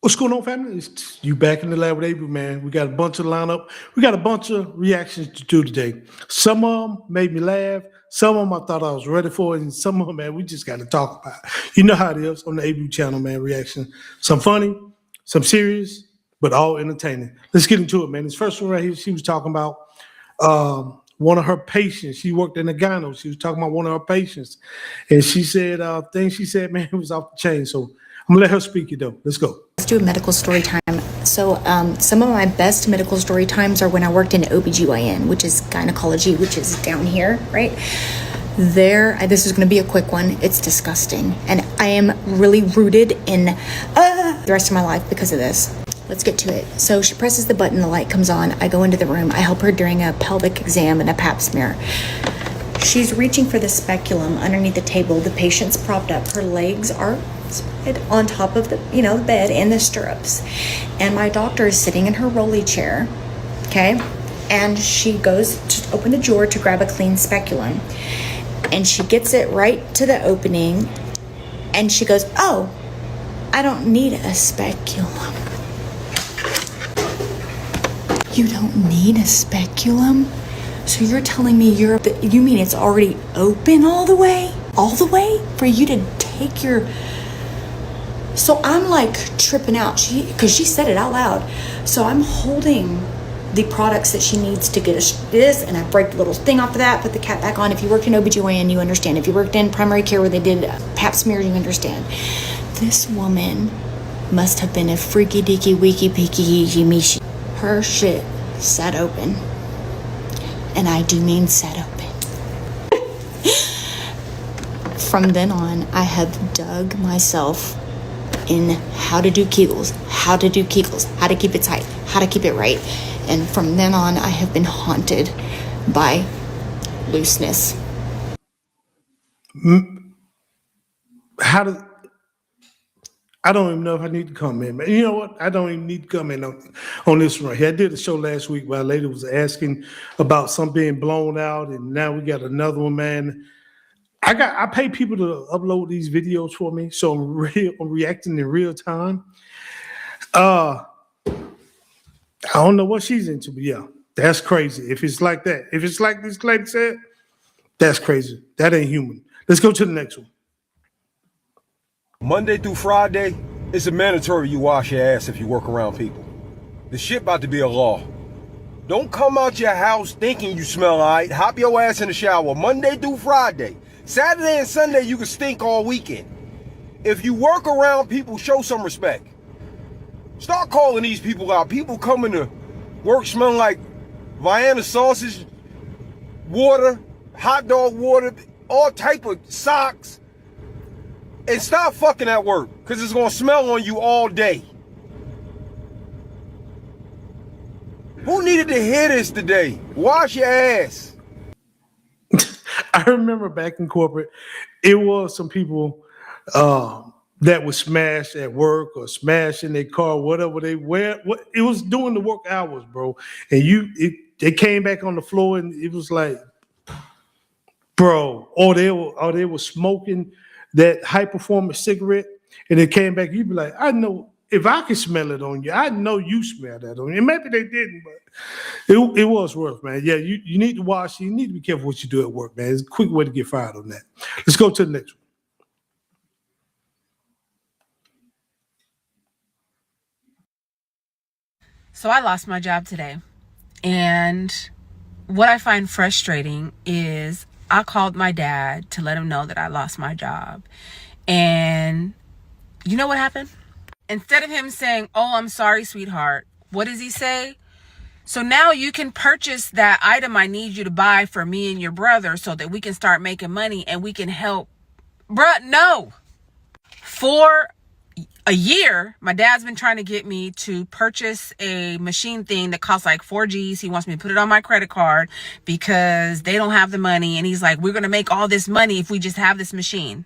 What's going on, family? It's you back in the lab with Abrew, man. We got a bunch of lineup. We got a bunch of reactions to do today. Some of them made me laugh. Some of them I thought I was ready for, and some of them, man, we just got to talk about. You know how it is on the Abrew channel, man. Reaction, some funny, some serious, but all entertaining. Let's get into it, man. This first one right here, she was talking about one of her patients. She worked in the gyno. She was talking about one of her patients, and she said things she said, man, it was off the chain. So I'm gonna let her speak it though. Let's go. Let's do a medical story time. So some of my best medical story times are when I worked in OBGYN, which is gynecology, which is down here, right? This is going to be a quick one. It's disgusting. And I am really rooted in the rest of my life because of this. Let's get to it. So she presses the button, the light comes on. I go into the room. I help her during a pelvic exam and a pap smear. She's reaching for the speculum underneath the table. The patient's propped up. Her legs are spread on top of the bed in the stirrups. And my doctor is sitting in her rolly chair, okay? And she goes to open the drawer to grab a clean speculum. And she gets it right to the opening. And she goes, "Oh, I don't need a speculum." You don't need a speculum? So you're telling me you mean it's already open all the way? All the way? For you to take your... So I'm like tripping out, because she said it out loud. So I'm holding the products that she needs to get this, and I break the little thing off of that, put the cap back on. If you worked in OBGYN, you understand. If you worked in primary care where they did pap smear, you understand. This woman must have been a freaky deaky weaky peaky mishi. Her shit sat open. And I do mean set open. From then on, I have dug myself in how to do Kegels, how to keep it tight, how to keep it right. And from then on, I have been haunted by looseness. I don't even know if I need to comment, man. You know what? I don't even need to comment on this one right here. I did a show last week where a lady was asking about something being blown out, and now we got another one, man. I pay people to upload these videos for me, so I'm reacting in real time. I don't know what she's into, but yeah, that's crazy. If it's like that, if it's like this lady said, that's crazy. That ain't human. Let's go to the next one. Monday through Friday, it's a mandatory you wash your ass if you work around people. The shit about to be a law. Don't come out your house thinking you smell all right. Hop your ass in the shower Monday through Friday. Saturday and Sunday, you can stink all weekend. If you work around people, show some respect. Start calling these people out. People coming to work smelling like Vienna sausage, water, hot dog water, all type of socks. And stop fucking at work, because it's going to smell on you all day. Who needed to hear this today? Wash your ass. I remember back in corporate, it was some people that would smash at work or smash in their car, whatever they wear. It was during the work hours, bro. And they came back on the floor, and it was like, bro, or they were smoking that high performance cigarette, and it came back. You'd be like, I know if I can smell it on you, I know you smell that on you. And maybe they didn't, but it was rough, man. Yeah, you need to wash. You need to be careful what you do at work, man. It's a quick way to get fired on that. Let's go to the next one. So I lost my job today, and what I find frustrating is I called my dad to let him know that I lost my job. And you know what happened? Instead of him saying, "Oh, I'm sorry, sweetheart," what does he say? "So now you can purchase that item I need you to buy for me and your brother so that we can start making money and we can help." Bruh, no. For a year, my dad's been trying to get me to purchase a machine thing that costs like 4 G's. He wants me to put it on my credit card because they don't have the money. And he's like, "We're going to make all this money if we just have this machine."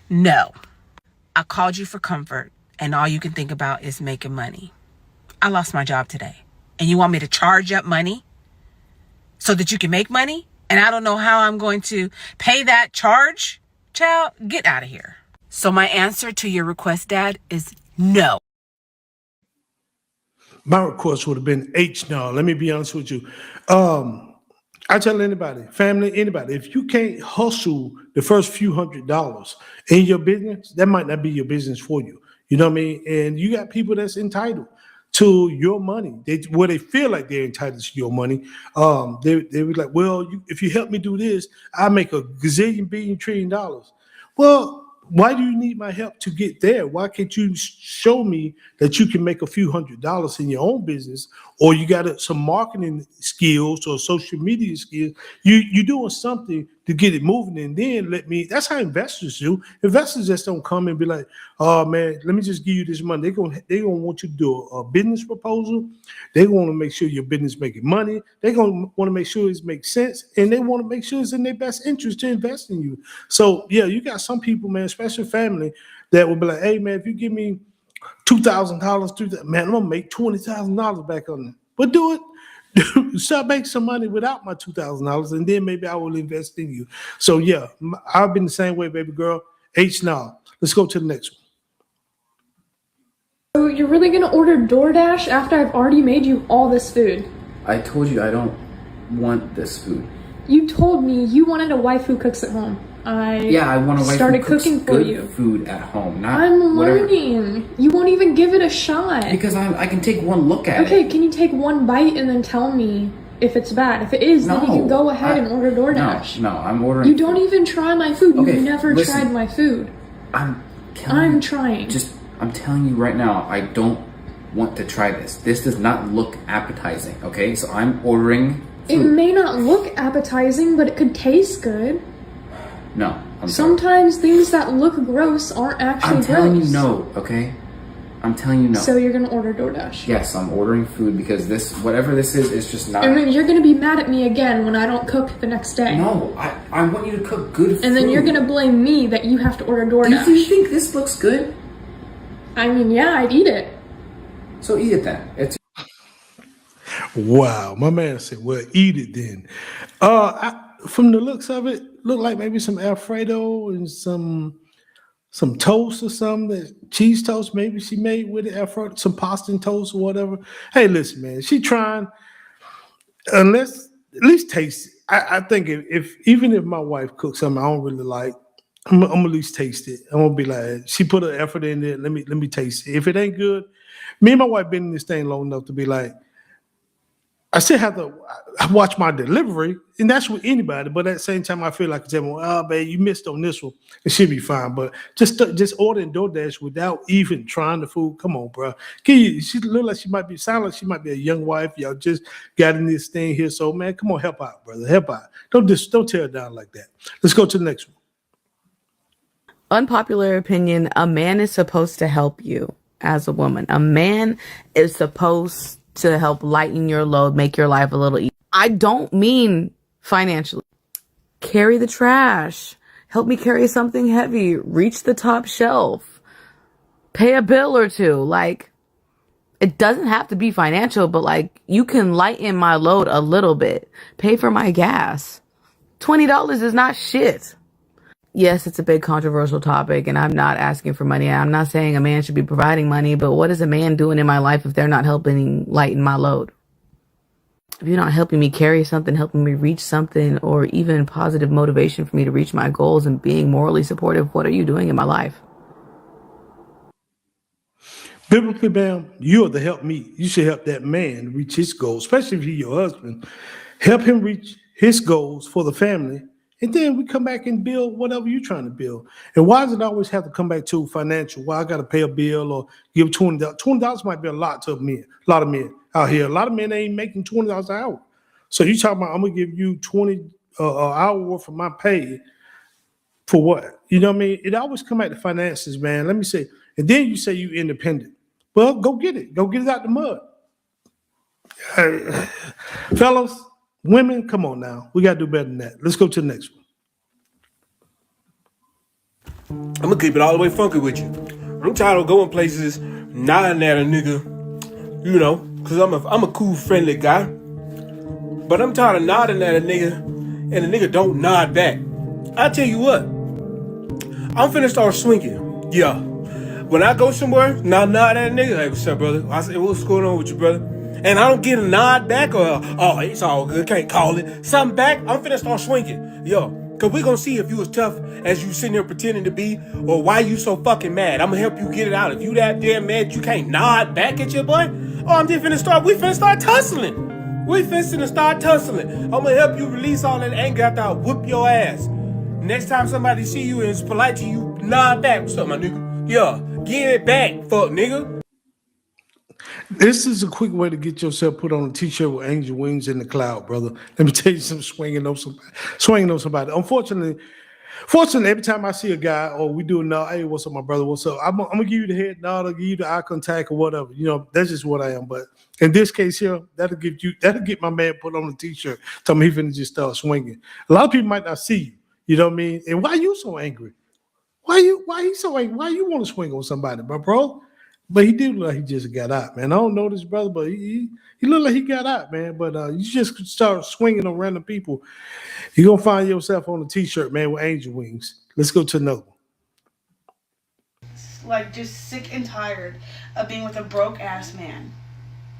No. I called you for comfort, and all you can think about is making money. I lost my job today, and you want me to charge up money so that you can make money? And I don't know how I'm going to pay that charge? Child, get out of here. So my answer to your request, Dad, is no. My request would have been H now. Let me be honest with you. I tell anybody, family, anybody, if you can't hustle the first few $100s in your business, that might not be your business for you. You know what I mean? And you got people that's entitled to your money. Where they feel like they're entitled to your money. They were like, well, if you help me do this, I make a gazillion, billion, $1 trillion. Well, why do you need my help to get there? Why can't you show me that you can make a few $100s in your own business, or you got some marketing skills or social media skills? You doing something to get it moving, and then let me. That's how investors do. Investors just don't come and be like, "Oh man, let me just give you this money." They gonna want you to do a business proposal. They want to make sure your business making money. They gonna want to make sure it makes sense, and they want to make sure it's in their best interest to invest in you. So yeah, you got some people, man, especially family, that will be like, "Hey man, if you give me $2,000, man, I'm gonna make $20,000 back on it." But do it. So I make some money without my $2,000, and then maybe I will invest in you. So yeah, I've been the same way, baby girl. H now. Let's go to the next one. So you're really gonna order DoorDash after I've already made you all this food? I told you I don't want this food. You told me you wanted a wife who cooks at home. I want a wife started who cooks cooking for good you. food at home. Not I'm whatever. learning. You won't even give it a shot. Because I can take one look at it. Okay, can you take one bite and then tell me if it's bad? If it is, then you can go ahead and order DoorDash. No, I'm ordering. You don't even try my food. Okay, You've never listen. tried my food. I'm trying. I'm telling you right now, I don't want to try this. This does not look appetizing, okay? So I'm ordering It food. may not look appetizing, but it could taste good. No, I'm sorry. Sometimes things that look gross aren't actually I'm telling gross. you no, okay? I'm telling you no. So you're gonna order DoorDash. Yes, I'm ordering food because whatever this is just not. And then you're gonna be mad at me again when I don't cook the next day. No, I want you to cook good food. And then you're gonna blame me that you have to order DoorDash. Do you think this looks good? I mean, yeah, I'd eat it. So eat it then. Wow, my man said, "Well, eat it then." From the looks of it, look like maybe some Alfredo and some toast or something, that cheese toast maybe she made with it, Alfredo, some pasta and toast or whatever. Hey, listen, man, she trying. Unless at least taste it. I think if even if my wife cooks something I don't really like, I'm gonna at least taste it. I'm gonna be like, she put her effort in there. Let me taste it. If it ain't good, me and my wife been in this thing long enough to be like, I still have to watch my delivery, and that's with anybody. But at the same time, I feel like saying, "Well, oh, babe, you missed on this one. It should be fine." But just ordering DoorDash without even trying the food. Come on, bro. She look like sound like she might be a young wife. Y'all just got in this thing here, so man, come on, help out, brother, help out. Don't tear it down like that. Let's go to the next one. Unpopular opinion: a man is supposed to help you as a woman. A man is supposed to help lighten your load, make your life a little easier. I don't mean financially. Carry the trash. Help me carry something heavy. Reach the top shelf. Pay a bill or two. Like, it doesn't have to be financial, but like, you can lighten my load a little bit. Pay for my gas. $20 is not shit. Yes, it's a big controversial topic, and I'm not asking for money. I'm not saying a man should be providing money, but what is a man doing in my life if they're not helping lighten my load? If you're not helping me carry something, helping me reach something, or even positive motivation for me to reach my goals and being morally supportive, what are you doing in my life? Biblically, ma'am, you're the help me. You should help that man reach his goals, especially if he's your husband. Help him reach his goals for the family. And then we come back and build whatever you're trying to build. And why does it always have to come back to financial? Why I got to pay a bill or give $20? $20 might be a lot to men. A lot of men out here. A lot of men ain't making $20 an hour. So you talking about I'm gonna give you 20 an hour worth of my pay for what? You know what I mean? It always come back to finances, man. Let me say. And then you say you independent. Well, go get it. Go get it out the mud. Fellas, women, come on now. We got to do better than that. Let's go to the next one. I'm gonna keep it all the way funky with you. I'm tired of going places, nodding at a nigga, you know, because I'm a cool, friendly guy. But I'm tired of nodding at a nigga, and the nigga don't nod back. I tell you what, I'm finna start swinging. Yeah, when I go somewhere, nod at a nigga. Hey, what's up, brother? I say, what's going on with you, brother? And I don't get a nod back or, oh, it's all good, can't call it. Something back, I'm finna start swinging. Yo, cause we gonna see if you as tough as you sitting there pretending to be or why you so fucking mad. I'm gonna help you get it out. If you that damn mad you can't nod back at your boy, oh, we finna start tussling. We finna start tussling. I'm gonna help you release all that anger after I whoop your ass. Next time somebody see you and is polite to you, nod back. What's up, my nigga? Yeah, give it back, fuck nigga. This is a quick way to get yourself put on a t-shirt with angel wings in the cloud, brother. Let me tell you something, swinging on somebody. Unfortunately, every time I see a guy or we do a nod, hey, what's up, my brother? What's up? I'm gonna give you the head nod, I'll give you the eye contact or whatever. You know, that's just what I am. But in this case here, that'll get my man put on a t-shirt. Tell me he finna just start swinging. A lot of people might not see you. You know what I mean? And why you so angry? Why he so angry? Why you want to swing on somebody, bro? But he did look like he just got out, man. I don't know this brother, but he looked like he got out, man. But you just start swinging on random people, you're going to find yourself on a t-shirt, man, with angel wings. Let's go to another one. Like, just sick and tired of being with a broke-ass man.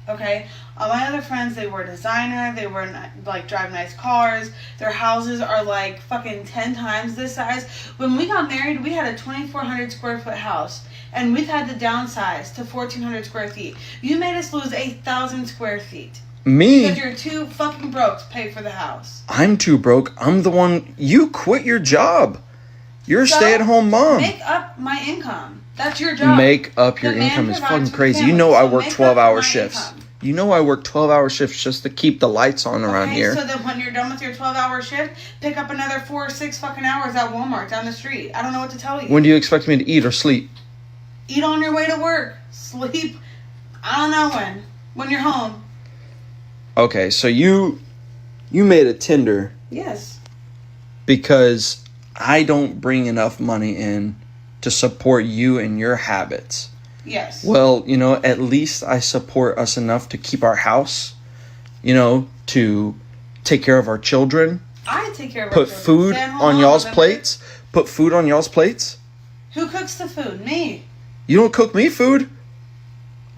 Okay? All my other friends, they wear designer, they wear, like, drive nice cars, their houses are, like, fucking 10 times this size. When we got married, we had a 2,400 square foot house, and we've had to downsize to 1,400 square feet. You made us lose 8,000 square feet. Me? Because you're too fucking broke to pay for the house. I'm too broke. I'm the one. You quit your job. You're a stay-at-home mom. Make up my income. That's your job. Make up your income is fucking crazy. You know I work 12-hour shifts. You know I work 12-hour shifts just to keep the lights on around here. So then when you're done with your 12-hour shift, pick up another 4 or 6 fucking hours at Walmart down the street. I don't know what to tell you. When do you expect me to eat or sleep? Eat on your way to work. Sleep. I don't know when. When you're home. Okay, so you made a Tinder. Yes. Because I don't bring enough money in to support you and your habits. Yes. Well, you know, at least I support us enough to keep our house, you know, to take care of our children. I take care of our children. Put food on y'all's plates. Put food on y'all's plates. Who cooks the food? Me. You don't cook me food.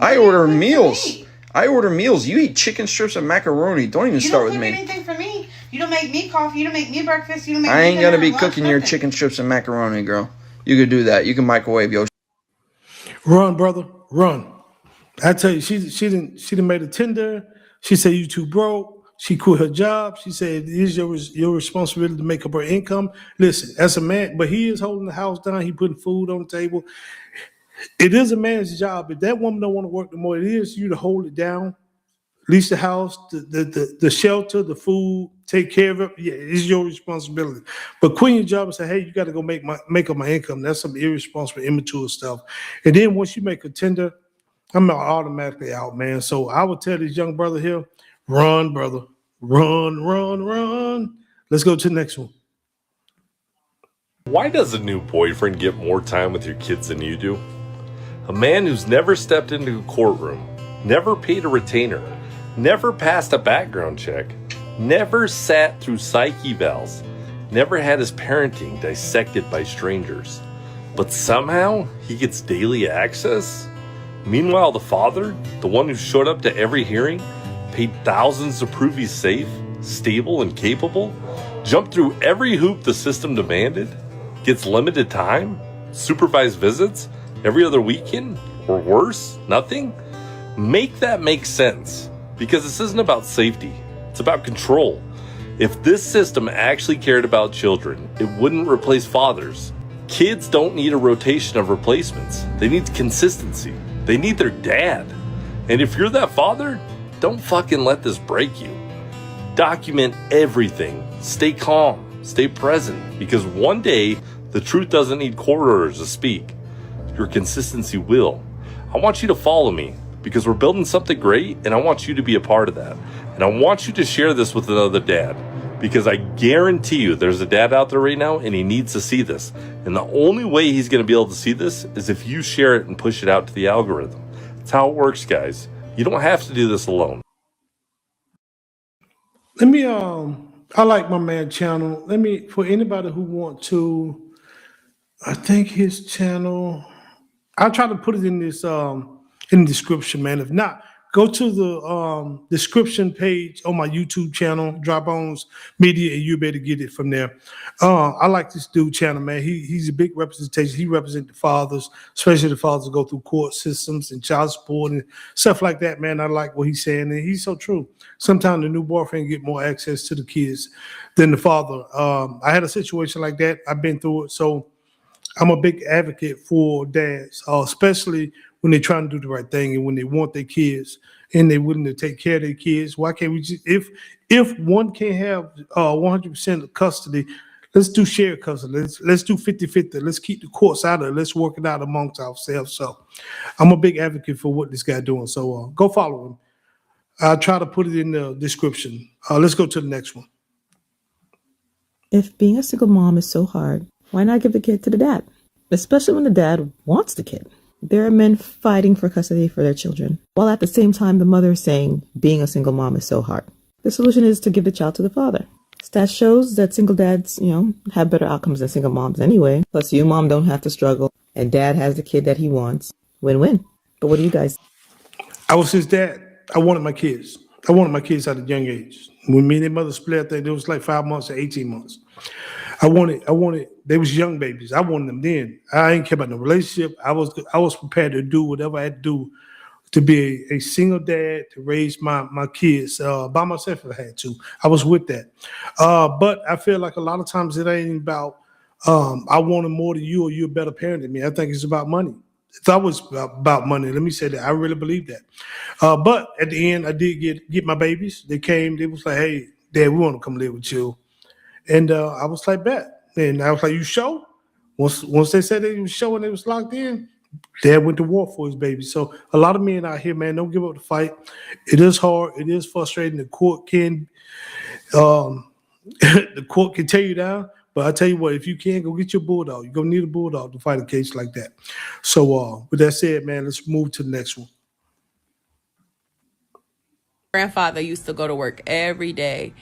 I order meals. I order meals. You eat chicken strips and macaroni. Don't even start with me. You don't cook anything for me. You don't make me coffee. You don't make me breakfast. You don't make I me ain't gonna be cooking your chicken strips and macaroni, girl. You could do that. You can microwave your. Run, brother, run. I tell you, she didn't made a Tinder. She said you too broke. She quit her job. She said it is your responsibility to make up her income. Listen, as a man, but he is holding the house down. He putting food on the table. It is a man's job. If that woman don't want to work no more, it is you to hold it down. Lease the house, the shelter, the food, take care of it. Yeah, it's your responsibility. But quit your job and say, hey, you got to go make up my income. That's some irresponsible, immature stuff. And then once you make a Tinder, I'm not automatically out, man. So I would tell this young brother here, run, brother. Run. Let's go to the next one. Why does a new boyfriend get more time with your kids than you do? A man who's never stepped into a courtroom, never paid a retainer, never passed a background check, never sat through psych evals, never had his parenting dissected by strangers. But somehow he gets daily access? Meanwhile, the father, the one who showed up to every hearing, paid thousands to prove he's safe, stable, and capable, jumped through every hoop the system demanded, gets limited time, supervised visits, every other weekend, or worse, nothing? Make that make sense, because this isn't about safety, it's about control. If this system actually cared about children, it wouldn't replace fathers. Kids don't need a rotation of replacements. They need consistency. They need their dad. And if you're that father, don't fucking let this break you. Document everything. Stay calm. Stay present. Because one day, the truth doesn't need court orders to speak. Your consistency will. I want you to follow me because we're building something great and I want you to be a part of that. And I want you to share this with another dad because I guarantee you there's a dad out there right now and he needs to see this. And the only way he's going to be able to see this is if you share it and push it out to the algorithm. That's how it works, guys. You don't have to do this alone. Let me, I like my man channel. For anybody who want to, I think his channel, I'll try to put it in this in the description, man. If not, go to the description page on my YouTube channel, Dry Bones Media, and you better get it from there. I like this dude channel, man. He's a big representation. He represents the fathers, especially the fathers who go through court systems and child support and stuff like that, man. I like what he's saying, and he's so true. Sometimes the new boyfriend get more access to the kids than the father. I had a situation like that. I've been through it, so I'm a big advocate for dads, especially when they're trying to do the right thing and when they want their kids and they're willing to take care of their kids. Why can't we just, if one can't have 100% of custody, let's do shared custody. Let's do 50-50. Let's keep the courts out of it. Let's work it out amongst ourselves. So I'm a big advocate for what this guy doing. So go follow him. I'll try to put it in the description. Let's go to the next one. If being a single mom is so hard, why not give the kid to the dad? Especially when the dad wants the kid. There are men fighting for custody for their children, while at the same time the mother is saying being a single mom is so hard. The solution is to give the child to the father. Stats shows that single dads, have better outcomes than single moms anyway. Plus you, mom, don't have to struggle, and dad has the kid that he wants. Win-win. But what do you guys? I was his dad. I wanted my kids. I wanted my kids at a young age. When me and their mother split, I think it was like 5 months or 18 months. I wanted, they was young babies. I wanted them then. I ain't care about the relationship. I was prepared to do whatever I had to do to be a single dad, to raise my kids by myself if I had to. I was with that. But I feel like a lot of times it ain't about, I wanted more than you or you're a better parent than me. I think it's about money. It's always about money. Let me say that. I really believe that. But at the end, I did get my babies. They came. They was like, hey, Dad, we want to come live with you. And I was like, bet. And I was like, you sure? Once they said they was sure and they was locked in, Dad went to war for his baby. So a lot of men out here, man, don't give up the fight. It is hard. It is frustrating. The court can the court can tear you down. But I tell you what, if you can, go get your bulldog. You're going to need a bulldog to fight a case like that. So with that said, man, let's move to the next one. Grandfather used to go to work every day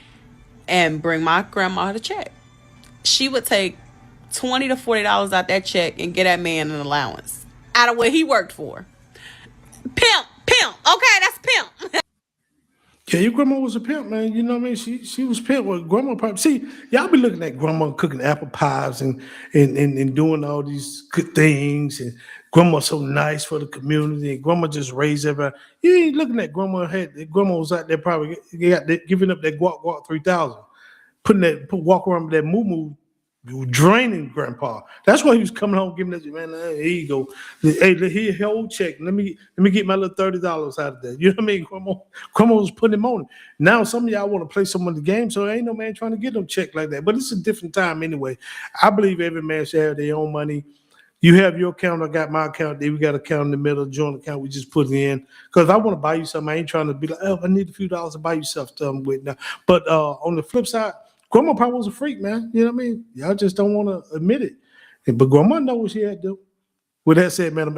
and bring my grandma the check. She would take $20 to $40 out that check and get that man an allowance out of what he worked for. Pimp. Okay, that's pimp. Yeah, your grandma was a pimp, man. You know what I mean? She was pimp. Well, grandma probably, see, y'all be looking at grandma cooking apple pies and doing all these good things, and grandma so nice for the community, and grandma just raised everybody. You ain't looking at grandma was out there probably giving up that guac 3000, walk around with that moo draining grandpa. That's why he was coming home giving us, man, here you go. Hey, here, whole check. Let me get my little $30 out of that. You know what I mean? Grandma was putting him on. Now some of y'all want to play some of the game, so ain't no man trying to get them check like that. But it's a different time anyway. I believe every man should have their own money. You have your account, I got my account. Then we got an account in the middle, joint account. We just put it in. Because I want to buy you something. I ain't trying to be like, oh, I need a few dollars to buy you something with now. But on the flip side, grandma probably was a freak, man. You know what I mean? Y'all just don't want to admit it. But grandma knows what she had to do. With that said, man, I'm